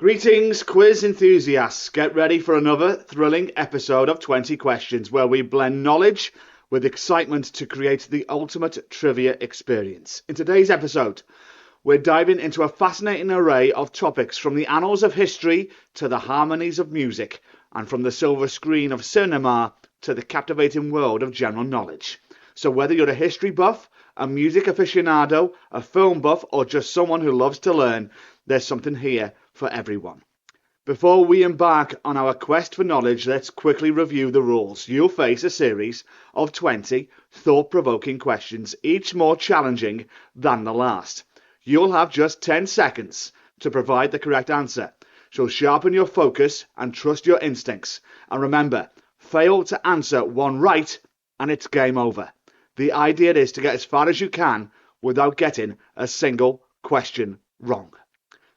Greetings, quiz enthusiasts. Get ready for another thrilling episode of 20 Questions, where we blend knowledge with excitement to create the ultimate trivia experience. In today's episode, we're diving into a fascinating array of topics, from the annals of history to the harmonies of music, and from the silver screen of cinema to the captivating world of general knowledge. So whether you're a history buff, a music aficionado, a film buff, or just someone who loves to learn, there's something here for everyone. Before we embark on our quest for knowledge, let's quickly review the rules. You'll face a series of 20 thought-provoking questions, each more challenging than the last. You'll have just 10 seconds to provide the correct answer, so sharpen your focus and trust your instincts. And remember, fail to answer one right and it's game over. The idea is to get as far as you can without getting a single question wrong.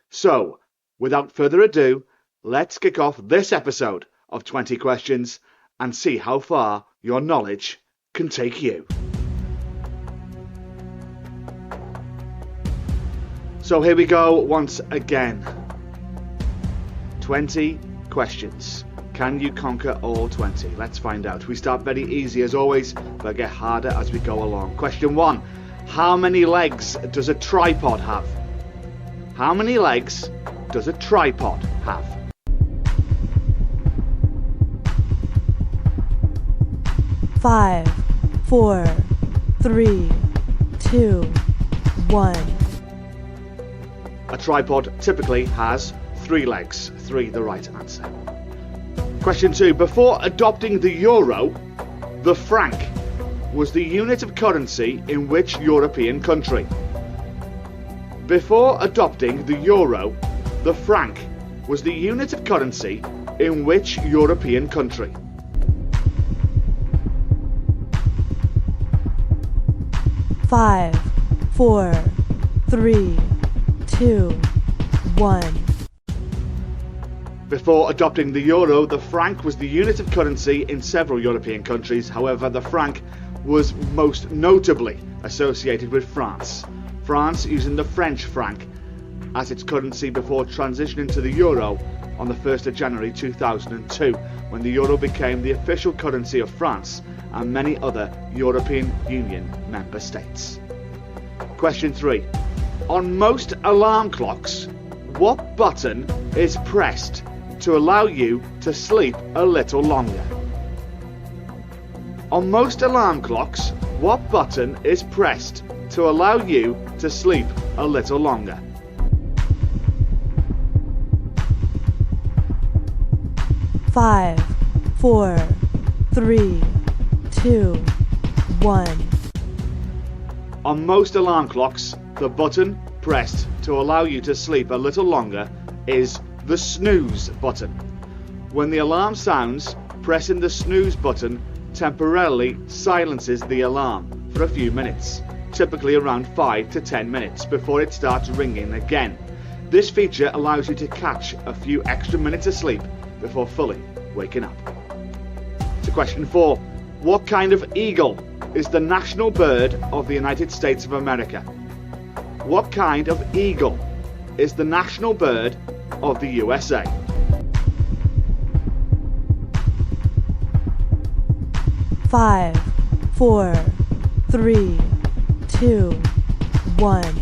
So, without further ado, let's kick off this episode of 20 Questions and see how far your knowledge can take you. So here we go once again. 20 questions. Can you conquer all 20? Let's find out. We start very easy as always, but get harder as we go along. Question 1. How many legs does a tripod have? How many legs does a tripod have? Five, 4, 3, 2, 1. A tripod typically has 3 legs. 3 the right answer. Question 2. Before adopting the euro, the franc was the unit of currency in which European country? Before adopting the euro, the franc was the unit of currency in which European country? Five, 4, 3, 2, 1. Before adopting the euro, the franc was the unit of currency in several European countries. However, the franc was most notably associated with France. France using the French franc as its currency before transitioning to the euro on the 1st of January 2002, when the euro became the official currency of France and many other European Union member states. Question 3. On most alarm clocks, what button is pressed to allow you to sleep a little longer? On most alarm clocks, what button is pressed to allow you to sleep a little longer? Five, 4, 3, 2, 1. On most alarm clocks, the button pressed to allow you to sleep a little longer is the snooze button. When the alarm sounds, pressing the snooze button temporarily silences the alarm for a few minutes, typically around 5 to 10 minutes before it starts ringing again. This feature allows you to catch a few extra minutes of sleep before fully waking up. To question 4. What kind of eagle is the national bird of the United States of America? What kind of eagle is the national bird of the USA? Five, 4, 3, 2, 1.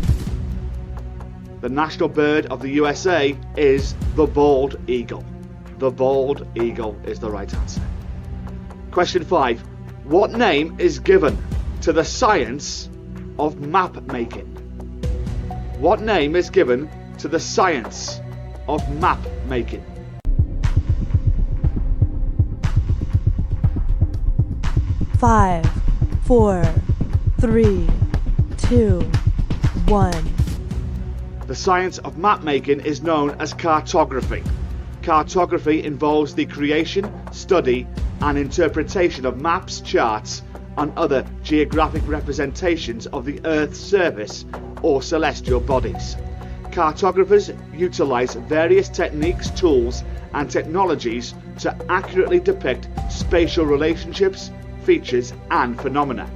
The national bird of the USA is the bald eagle. The bald eagle is the right answer. Question 5. What name is given to the science of map making? What name is given to the science of map making? Five, 4, 3, 2, 1. The science of map making is known as cartography. Cartography involves the creation, study, and interpretation of maps, charts, and other geographic representations of the Earth's surface or celestial bodies. Cartographers utilize various techniques, tools, and technologies to accurately depict spatial relationships, features, and phenomena,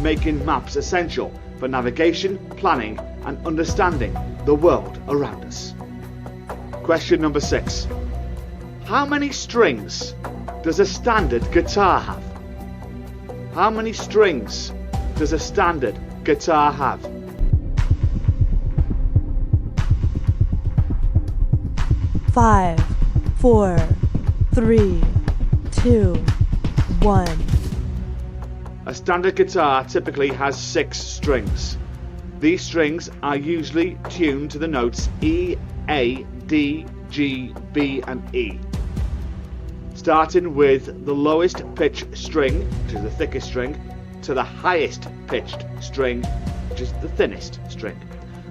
making maps essential for navigation, planning, and understanding the world around us. Question number 6. How many strings does a standard guitar have? How many strings does a standard guitar have? 5, 4, 3, 2, 1. A standard guitar typically has 6 strings. These strings are usually tuned to the notes E, A, D, G, B and E. Starting with the lowest pitch string, which is the thickest string, to the highest pitched string, which is the thinnest string.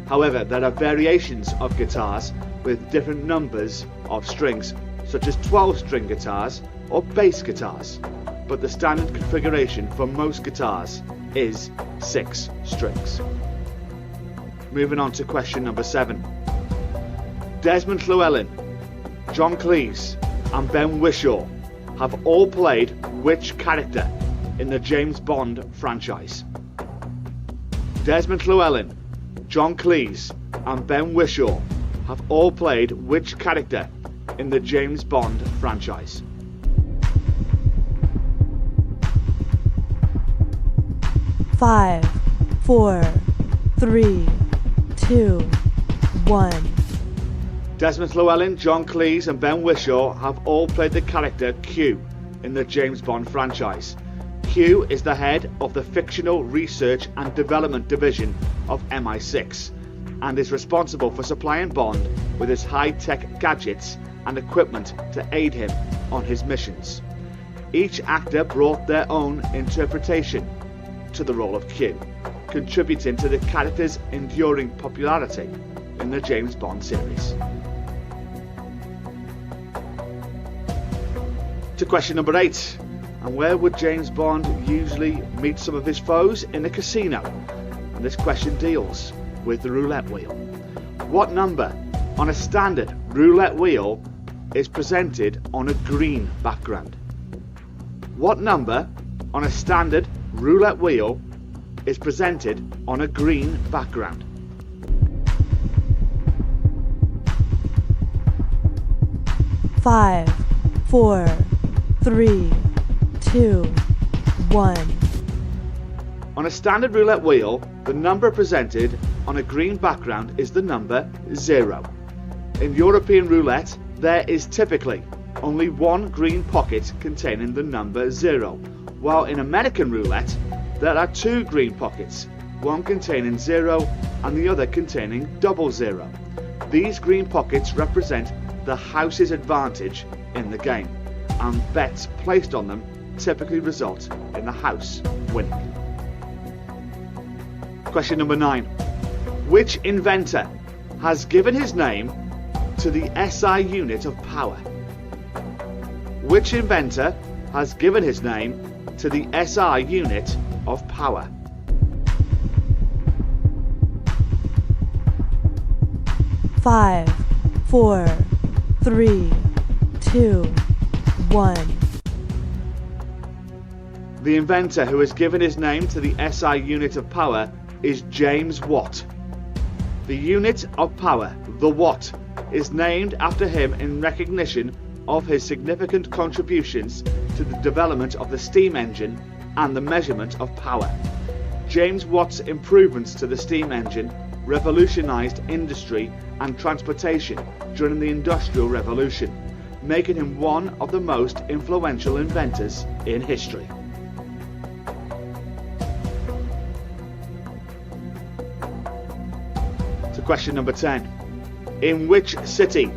However, there are variations of guitars with different numbers of strings, such as 12-string guitars or bass guitars, but the standard configuration for most guitars is 6 strings. Moving on to question number 7. Desmond Llewellyn, John Cleese and Ben Whishaw have all played which character in the James Bond franchise? Desmond Llewellyn, John Cleese and Ben Whishaw have all played which character in the James Bond franchise? Five, 4, 3, 2, 1. Desmond Llewellyn, John Cleese and Ben Whishaw have all played the character Q in the James Bond franchise. Q is the head of the Fictional Research and Development Division of MI6 and is responsible for supplying Bond with his high-tech gadgets and equipment to aid him on his missions. Each actor brought their own interpretation to the role of Q, contributing to the character's enduring popularity in the James Bond series. To question number 8. And where would James Bond usually meet some of his foes? In a casino. And this question deals with the roulette wheel. What number on a standard roulette wheel is presented on a green background? What number on a standard roulette wheel is presented on a green background? Five, 4, 3, 2, 1. On a standard roulette wheel, the number presented on a green background is the number 0. In European roulette, there is typically only one green pocket containing the number 0, while in American roulette, there are 2 green pockets, one containing 0 and the other containing 00. These green pockets represent the house's advantage in the game, and bets placed on them typically result in the house winning. Question number 9. Which inventor has given his name to the SI unit of power? Which inventor has given his name to the SI unit of power? Five, 4, 3, 2, 1. The inventor who has given his name to the SI unit of power is James Watt. The unit of power, the Watt, is named after him in recognition of his significant contributions to the development of the steam engine and the measurement of power. James Watt's improvements to the steam engine revolutionized industry and transportation during the Industrial Revolution, making him one of the most influential inventors in history. To question number 10. In which city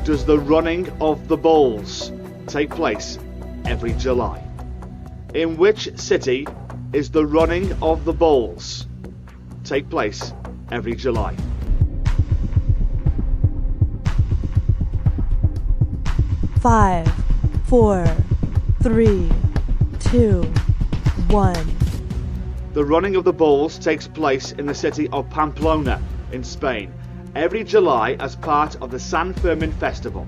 does the running of the bulls take place every July? In which city is the running of the bulls take place every July? Five, 4, 3, 2, 1. The running of the bulls takes place in the city of Pamplona in Spain every July as part of the San Fermin festival.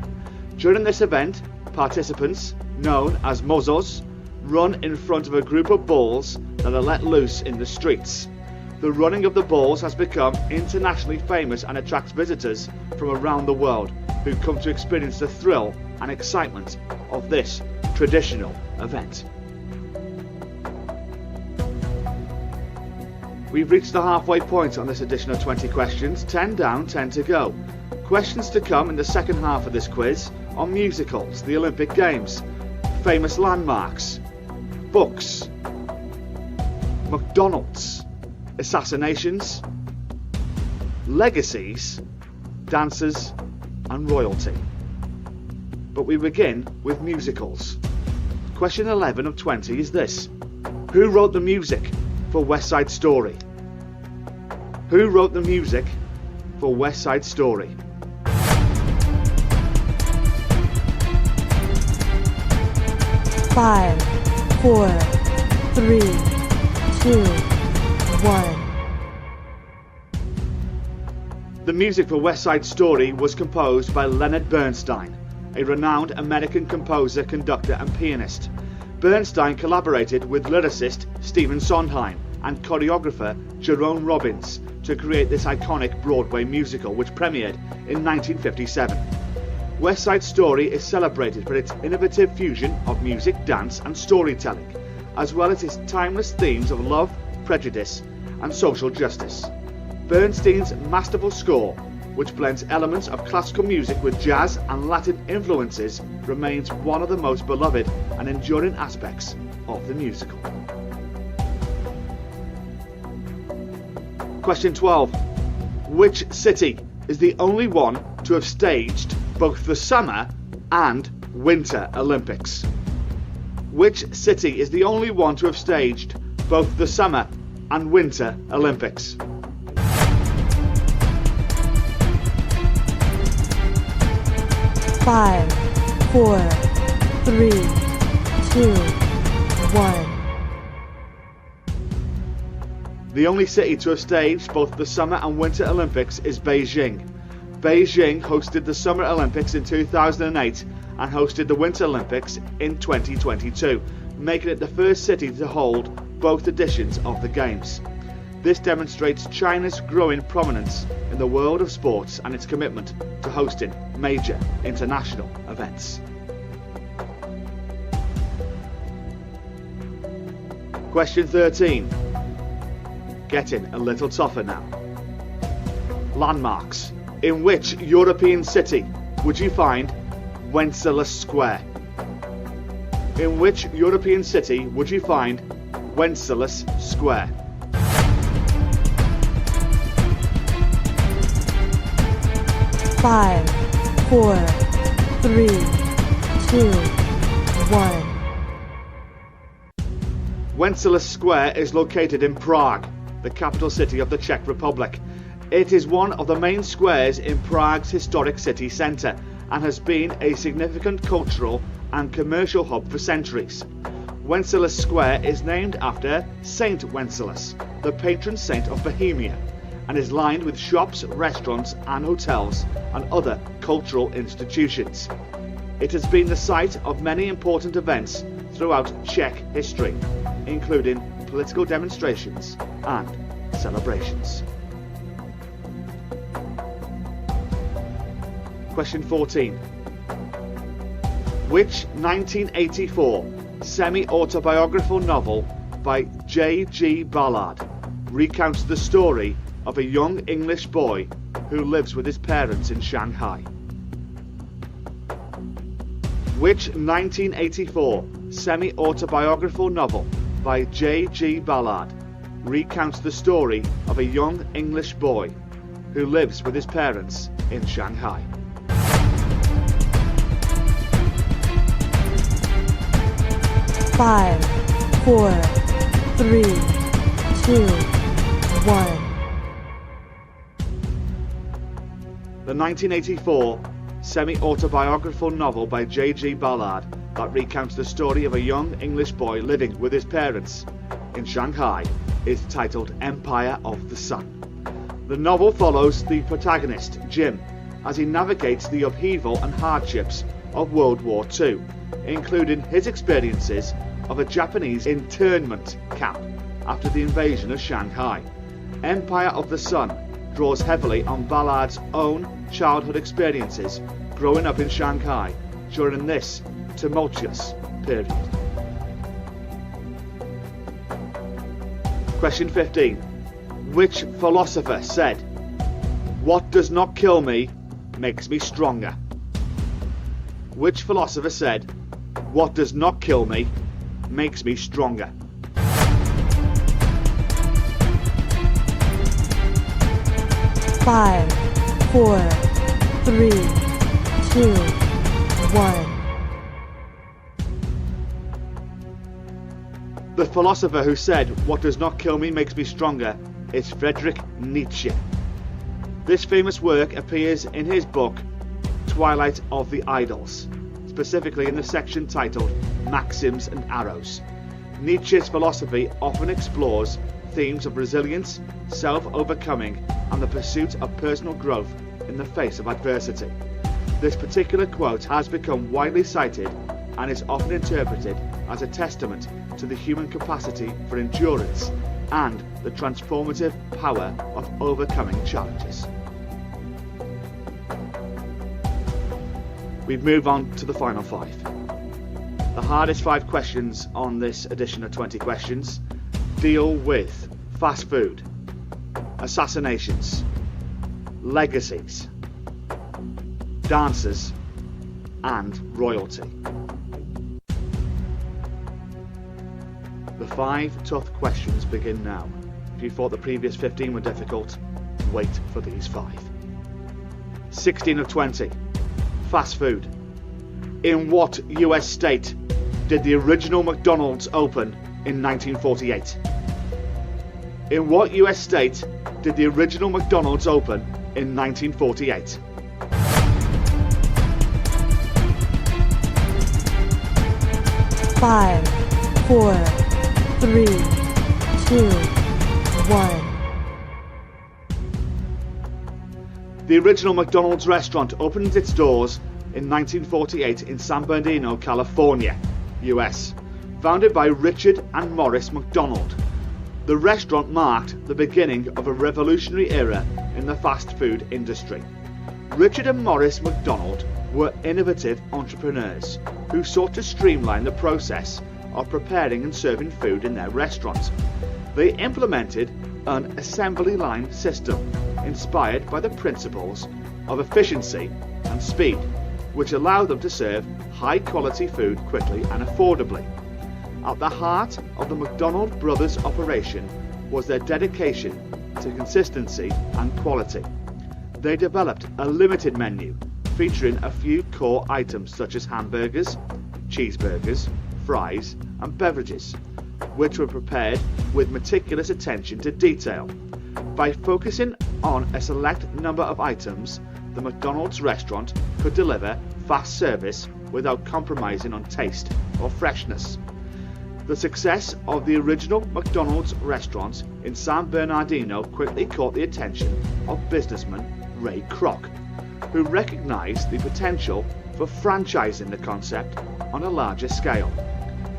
During this event, participants, known as mozos, run in front of a group of bulls that are let loose in the streets. The running of the bulls has become internationally famous and attracts visitors from around the world, who come to experience the thrill and excitement of this traditional event. We've reached the halfway point on this edition of 20 questions, 10 down, 10 to go. Questions to come in the second half of this quiz on musicals, the Olympic Games, famous landmarks, books, McDonald's, assassinations, legacies, dancers and royalty. But we begin with musicals. Question 11 of 20 is this: who wrote the music for West Side Story? Who wrote the music for West Side Story? Five, 4, 3, 2, 1. The music for West Side Story was composed by Leonard Bernstein, a renowned American composer, conductor and pianist. Bernstein collaborated with lyricist Stephen Sondheim and choreographer Jerome Robbins to create this iconic Broadway musical, which premiered in 1957. West Side Story is celebrated for its innovative fusion of music, dance and storytelling, as well as its timeless themes of love, prejudice and social justice. Bernstein's masterful score, which blends elements of classical music with jazz and Latin influences, remains one of the most beloved and enduring aspects of the musical. Question 12. Which city is the only one to have staged both the Summer and Winter Olympics? Which city is the only one to have staged both the Summer and Winter Olympics? Five, 4, 3, 2, 1. The only city to have staged both the Summer and Winter Olympics is Beijing. Beijing hosted the Summer Olympics in 2008 and hosted the Winter Olympics in 2022, making it the first city to hold both editions of the Games. This demonstrates China's growing prominence in the world of sports and its commitment to hosting major international events. Question 13. Getting a little tougher now. Landmarks. In which European city would you find Wenceslas Square? In which European city would you find Wenceslas Square? Five, 4, 3, 2, 1. Wenceslas Square is located in Prague, the capital city of the Czech Republic. It is one of the main squares in Prague's historic city centre and has been a significant cultural and commercial hub for centuries. Wenceslas Square is named after Saint Wenceslas, the patron saint of Bohemia, and is lined with shops, restaurants and hotels and other cultural institutions. It has been the site of many important events throughout Czech history, including political demonstrations and celebrations. Question 14. Which 1984 semi-autobiographical novel by J.G. Ballard recounts the story of a young English boy who lives with his parents in Shanghai? Which 1984 semi-autobiographical novel by J.G. Ballard recounts the story of a young English boy who lives with his parents in Shanghai? Five, 4, 3, 2, 1. The 1984 semi-autobiographical novel by J.G. Ballard that recounts the story of a young English boy living with his parents in Shanghai is titled Empire of the Sun. The novel follows the protagonist, Jim, as he navigates the upheaval and hardships of World War II, including his experiences of a Japanese internment camp after the invasion of Shanghai. Empire of the Sun draws heavily on Ballard's own childhood experiences growing up in Shanghai during this tumultuous period? Question 15. Which philosopher said, "What does not kill me makes me stronger"? Which philosopher said, "What does not kill me makes me stronger"? Five, 4, 3, 2, 1. The philosopher who said, "What does not kill me makes me stronger," is Friedrich Nietzsche. This famous work appears in his book Twilight of the Idols, specifically in the section titled Maxims and Arrows. Nietzsche's philosophy often explores themes of resilience, self-overcoming, and the pursuit of personal growth in the face of adversity. This particular quote has become widely cited and is often interpreted as a testament to the human capacity for endurance and the transformative power of overcoming challenges. We move on to the final 5. The hardest 5 questions on this edition of 20 Questions deal with fast food, assassinations, legacies, dancers, and royalty. The 5 tough questions begin now. If you thought the previous 15 were difficult, wait for these 5. 16 of 20. Fast food. In what US state did the original McDonald's open in 1948? In what US state did the original McDonald's open in 1948? Five, 4, 3, 2, 1. The original McDonald's restaurant opened its doors in 1948 in San Bernardino, California, US, founded by Richard and Morris McDonald. The restaurant marked the beginning of a revolutionary era in the fast food industry. Richard and Morris McDonald were innovative entrepreneurs who sought to streamline the process of preparing and serving food in their restaurants. They implemented an assembly line system inspired by the principles of efficiency and speed, which allowed them to serve high-quality food quickly and affordably. At the heart of the McDonald brothers' operation was their dedication to consistency and quality. They developed a limited menu featuring a few core items such as hamburgers, cheeseburgers, fries, and beverages, which were prepared with meticulous attention to detail. By focusing on a select number of items, the McDonald's restaurant could deliver fast service without compromising on taste or freshness. The success of the original McDonald's restaurant in San Bernardino quickly caught the attention of businessman Ray Kroc, who recognized the potential for franchising the concept on a larger scale.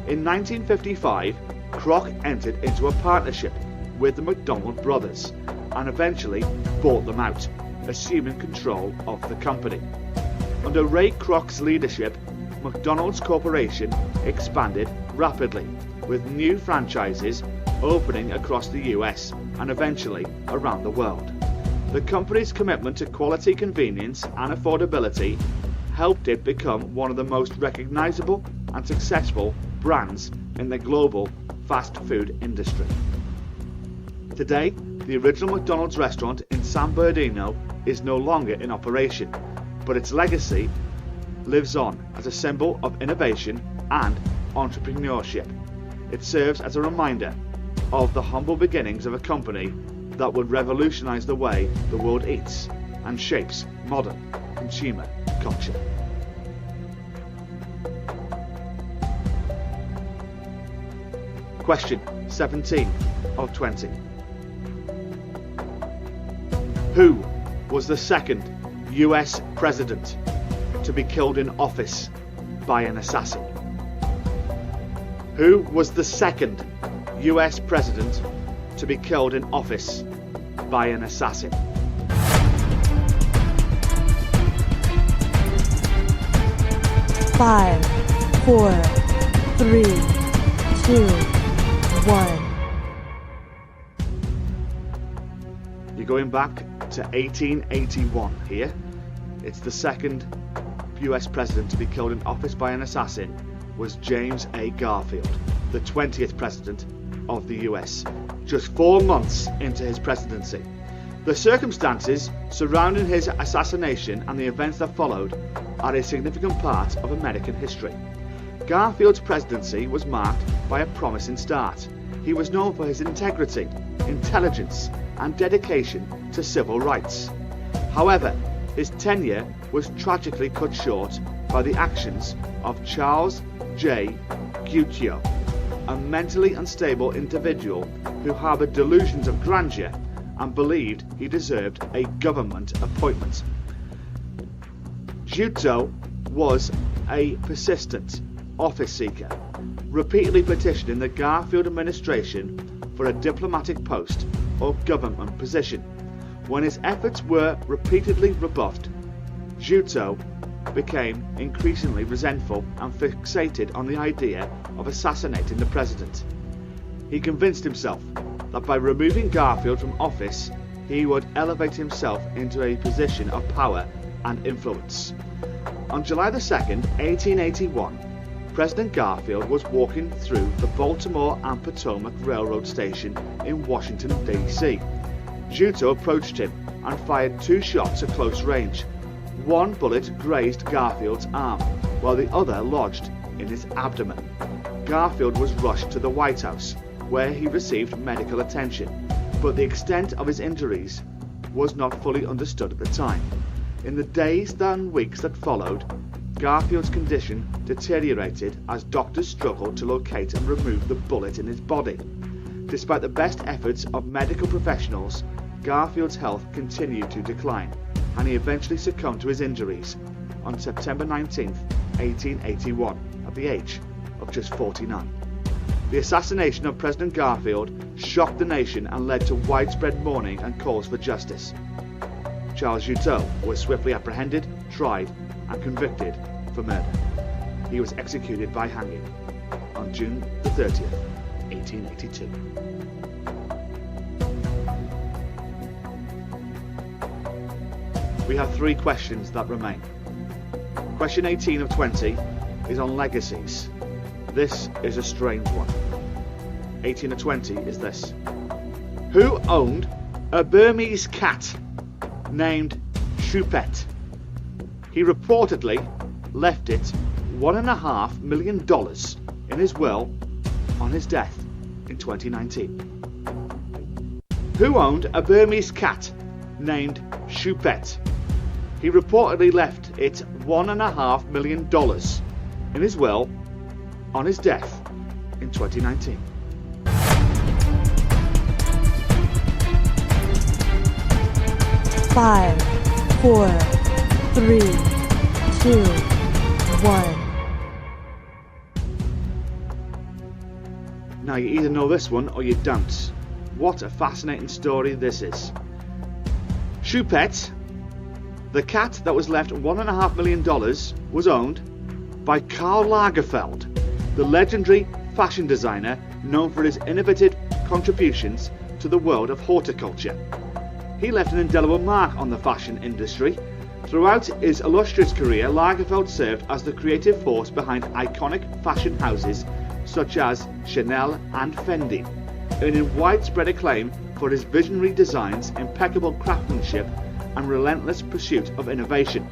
In 1955, Kroc entered into a partnership with the McDonald brothers and eventually bought them out, assuming control of the company. Under Ray Kroc's leadership, McDonald's Corporation expanded rapidly, with new franchises opening across the US and eventually around the world. The company's commitment to quality, convenience, and affordability helped it become one of the most recognizable and successful brands in the global fast food industry. Today, the original McDonald's restaurant in San Bernardino is no longer in operation, but its legacy lives on as a symbol of innovation and entrepreneurship. It serves as a reminder of the humble beginnings of a company that would revolutionize the way the world eats and shapes modern consumer culture. Question 17 of 20. Who was the second US president to be killed in office by an assassin? Who was the second US president to be killed in office by an assassin? 5, 4, 3, 2, 1. You're going back to 1881 here. It's the second US president to be killed in office by an assassin was James A. Garfield, the 20th president of the US, just 4 months into his presidency. The circumstances surrounding his assassination and the events that followed are a significant part of American history. Garfield's presidency was marked by a promising start. He was known for his integrity, intelligence, and dedication to civil rights. However, his tenure was tragically cut short by the actions of Charles J. Guiteau, a mentally unstable individual who harbored delusions of grandeur and believed he deserved a government appointment. Guiteau was a persistent office seeker, repeatedly petitioning the Garfield administration for a diplomatic post or government position. When his efforts were repeatedly rebuffed, Guiteau became increasingly resentful and fixated on the idea of assassinating the president. He convinced himself that by removing Garfield from office, he would elevate himself into a position of power and influence. On July 2nd, 1881, President Garfield was walking through the Baltimore and Potomac Railroad Station in Washington, D.C. Guiteau approached him and fired 2 shots at close range. One bullet grazed Garfield's arm, while the other lodged in his abdomen. Garfield was rushed to the White House, where he received medical attention, but the extent of his injuries was not fully understood at the time. In the days and weeks that followed, Garfield's condition deteriorated as doctors struggled to locate and remove the bullet in his body. Despite the best efforts of medical professionals, Garfield's health continued to decline, and he eventually succumbed to his injuries on September 19, 1881, at the age of just 49. The assassination of President Garfield shocked the nation and led to widespread mourning and calls for justice. Charles Guiteau was swiftly apprehended, tried, and convicted for murder. He was executed by hanging on June 30th, 1882. We have 3 questions that remain. Question 18 of 20 is on legacies. This is a strange one. 18 of 20 is this. Who owned a Burmese cat named Choupette? He reportedly left it $1.5 million in his will on his death in 2019. Who owned a Burmese cat named Choupette? He reportedly left it $1.5 million in his will on his death in 2019. Five, 4, 3, 2, 1. Now you either know this one or you don't. What a fascinating story this is. Choupette, the cat that was left $1.5 million, was owned by Karl Lagerfeld, the legendary fashion designer known for his innovative contributions to the world of horticulture. He left an indelible mark on the fashion industry. Throughout his illustrious career, Lagerfeld served as the creative force behind iconic fashion houses such as Chanel and Fendi, earning widespread acclaim for his visionary designs, impeccable craftsmanship, and relentless pursuit of innovation.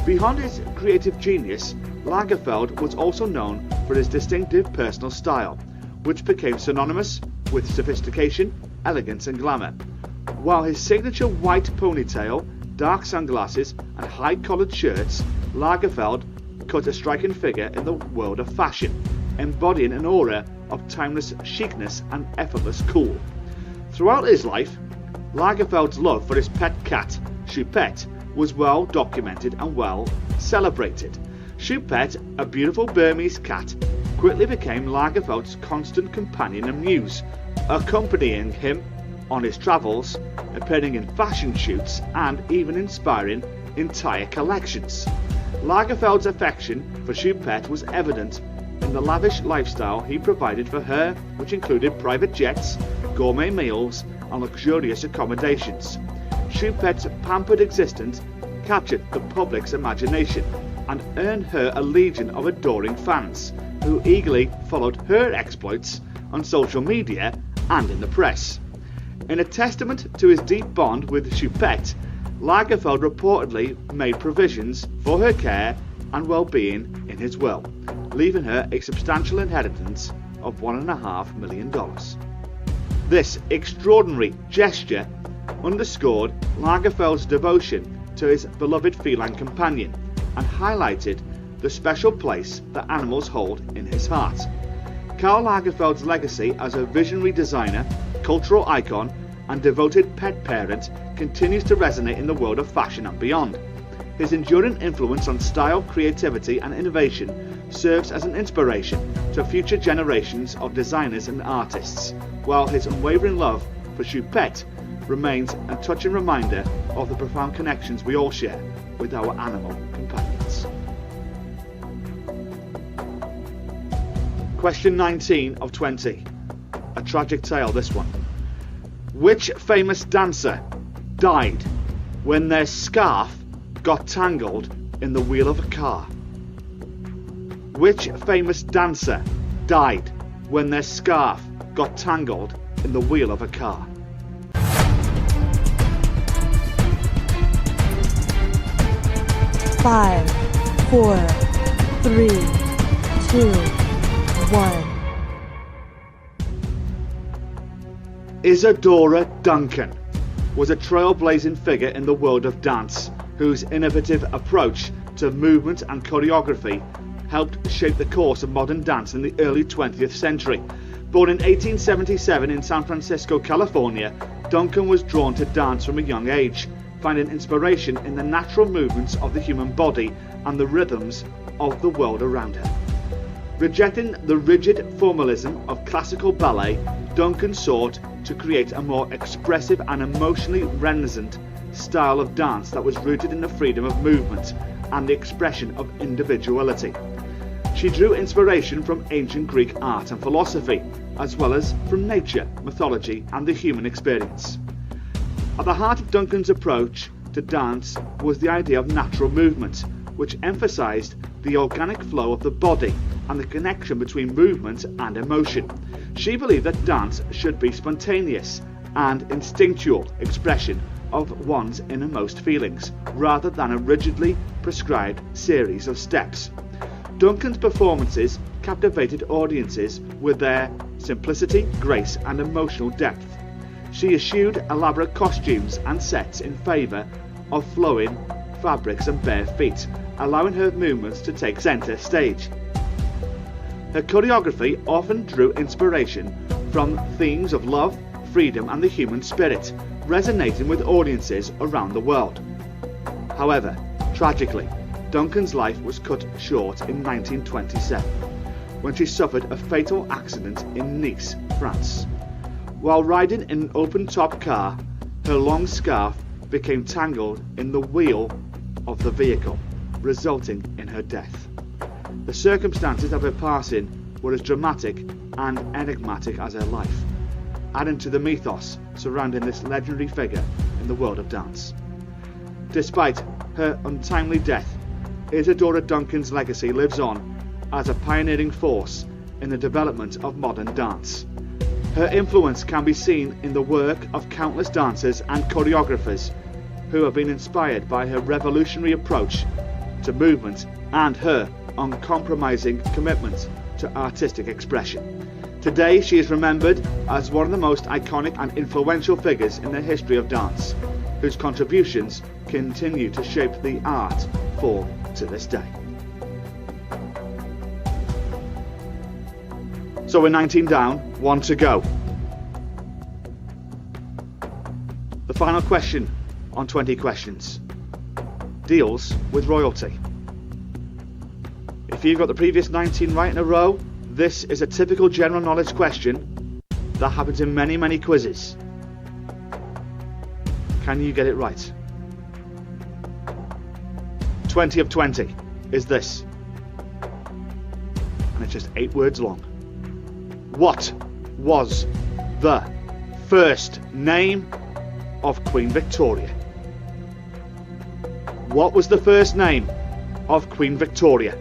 Beyond his creative genius, Lagerfeld was also known for his distinctive personal style, which became synonymous with sophistication, elegance, and glamour. While his signature white ponytail, dark sunglasses, and high-collared shirts, Lagerfeld cut a striking figure in the world of fashion, embodying an aura of timeless chicness and effortless cool. Throughout his life, Lagerfeld's love for his pet cat, Choupette, was well documented and well celebrated. Choupette, a beautiful Burmese cat, quickly became Lagerfeld's constant companion and muse, accompanying him on his travels, appearing in fashion shoots, and even inspiring entire collections. Lagerfeld's affection for Choupette was evident in the lavish lifestyle he provided for her, which included private jets, gourmet meals and luxurious accommodations. Choupette's pampered existence captured the public's imagination and earned her a legion of adoring fans who eagerly followed her exploits on social media and in the press. In a testament to his deep bond with Choupette, Lagerfeld reportedly made provisions for her care and well-being in his will, leaving her a substantial inheritance of $1.5 million. This extraordinary gesture underscored Lagerfeld's devotion to his beloved feline companion and highlighted the special place that animals hold in his heart. Karl Lagerfeld's legacy as a visionary designer, cultural icon and devoted pet parent continues to resonate in the world of fashion and beyond. His enduring influence on style, creativity and innovation serves as an inspiration to future generations of designers and artists, while his unwavering love for Choupette remains a touching reminder of the profound connections we all share with our animal companions. Question 19 of 20. A tragic tale, this one. Which famous dancer died when their scarf got tangled in the wheel of a car? Which famous dancer died when their scarf got tangled in the wheel of a car? Five, 4, 3, 2, 1. Isadora Duncan was a trailblazing figure in the world of dance, whose innovative approach to movement and choreography helped shape the course of modern dance in the early 20th century. Born in 1877 in San Francisco, California, Duncan was drawn to dance from a young age, finding inspiration in the natural movements of the human body and the rhythms of the world around her. Rejecting the rigid formalism of classical ballet, Duncan sought to create a more expressive and emotionally resonant style of dance that was rooted in the freedom of movement and the expression of individuality. She drew inspiration from ancient Greek art and philosophy, as well as from nature, mythology, and the human experience. At the heart of Duncan's approach to dance was the idea of natural movement, which emphasized the organic flow of the body and the connection between movement and emotion. She believed that dance should be spontaneous and instinctual expression of one's innermost feelings, rather than a rigidly prescribed series of steps. Duncan's performances captivated audiences with their simplicity, grace, and emotional depth. She eschewed elaborate costumes and sets in favour of flowing fabrics and bare feet, allowing her movements to take centre stage. Her choreography often drew inspiration from themes of love, freedom, and the human spirit, resonating with audiences around the world. However, tragically, Duncan's life was cut short in 1927, when she suffered a fatal accident in Nice, France. While riding in an open-top car, her long scarf became tangled in the wheel of the vehicle, resulting in her death. The circumstances of her passing were as dramatic and enigmatic as her life, adding to the mythos surrounding this legendary figure in the world of dance. Despite her untimely death, Isadora Duncan's legacy lives on as a pioneering force in the development of modern dance. Her influence can be seen in the work of countless dancers and choreographers who have been inspired by her revolutionary approach to movement and her uncompromising commitment to artistic expression. Today she is remembered as one of the most iconic and influential figures in the history of dance, whose contributions continue to shape the art form to this day. So we're 19 down, 1 to go. The final question on 20 questions deals with royalty. If you've got the previous 19 right in a row, this is a typical general knowledge question that happens in many quizzes. Can you get it right? 20 of 20 is this. And it's just 8 words long. What was the first name of Queen Victoria? What was the first name of Queen Victoria?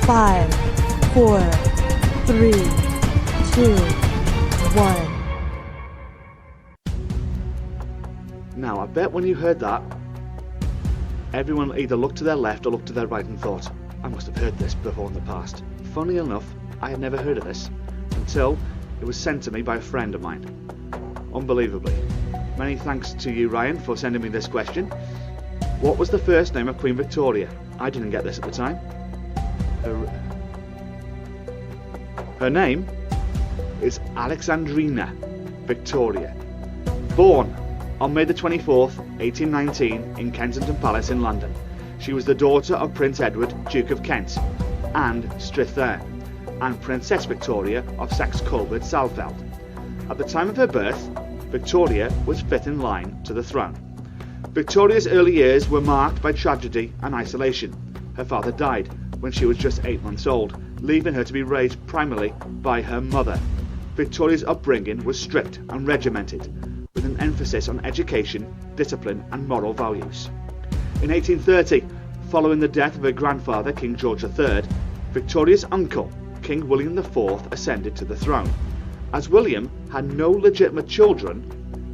Five, 4, 3, 2, 1. Now, I bet when you heard that, everyone either looked to their left or looked to their right and thought, I must have heard this before in the past. Funnily enough, I had never heard of this until it was sent to me by a friend of mine. Unbelievably. Many thanks to you, Ryan, for sending me this question. What was the first name of Queen Victoria? I didn't get this at the time. Her name is Alexandrina Victoria. Born on May the 24th, 1819 in Kensington Palace in London. She was the daughter of Prince Edward, Duke of Kent and Strathearn, and Princess Victoria of Saxe-Coburg-Saalfeld. At the time of her birth, Victoria was 5th in line to the throne. Victoria's early years were marked by tragedy and isolation. Her father died when she was just 8 months old, leaving her to be raised primarily by her mother. Victoria's upbringing was strict and regimented, with an emphasis on education, discipline and moral values. In 1830, following the death of her grandfather, King George III, Victoria's uncle, King William IV, ascended to the throne. As William had no legitimate children,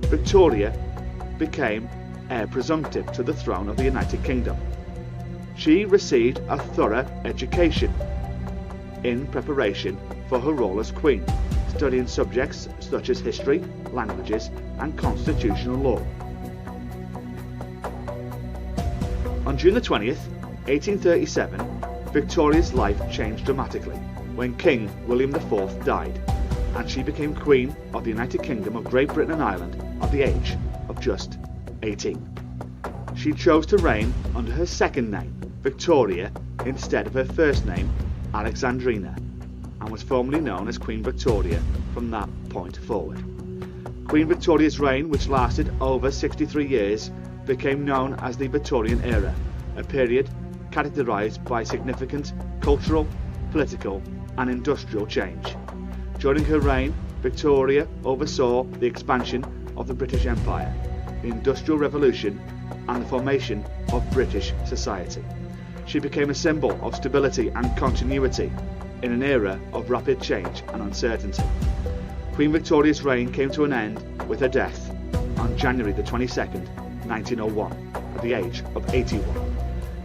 Victoria became heir presumptive to the throne of the United Kingdom. She received a thorough education in preparation for her role as Queen, studying subjects such as history, languages and constitutional law. On June the 20th, 1837, Victoria's life changed dramatically when King William IV died, and she became Queen of the United Kingdom of Great Britain and Ireland at the age of just 18. She chose to reign under her second name, Victoria, instead of her first name, Alexandrina, and was formally known as Queen Victoria from that point forward. Queen Victoria's reign, which lasted over 63 years, became known as the Victorian era, a period characterised by significant cultural, political and industrial change. During her reign, Victoria oversaw the expansion of the British Empire, the Industrial Revolution and the formation of British society. She became a symbol of stability and continuity in an era of rapid change and uncertainty. Queen Victoria's reign came to an end with her death on January the 22nd, 1901, at the age of 81.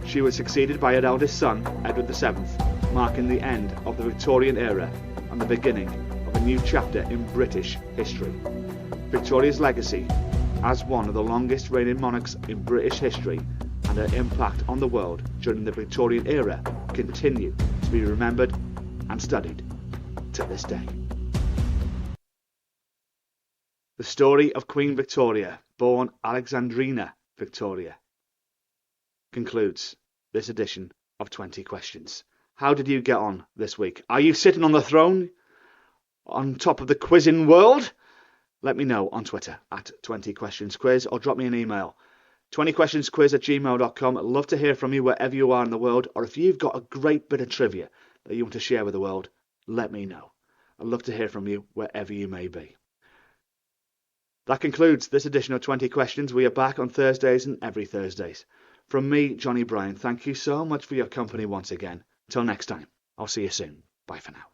She was succeeded by her eldest son, Edward VII, marking the end of the Victorian era and the beginning of a new chapter in British history. Victoria's legacy as one of the longest reigning monarchs in British history and her impact on the world during the Victorian era continue to be remembered and studied to this day. The story of Queen Victoria, born Alexandrina Victoria, concludes this edition of 20 Questions. How did you get on this week? Are you sitting on the throne on top of the quizzing world? Let me know on Twitter at 20questionsquiz or drop me an email, 20questionsquiz@gmail.com. I'd love to hear from you wherever you are in the world, or if you've got a great bit of trivia that you want to share with the world, let me know. I'd love to hear from you wherever you may be. That concludes this edition of 20 Questions. We are back on Thursdays and every Thursdays. From me, Johnny Bryan, thank you so much for your company once again. Until next time, I'll see you soon. Bye for now.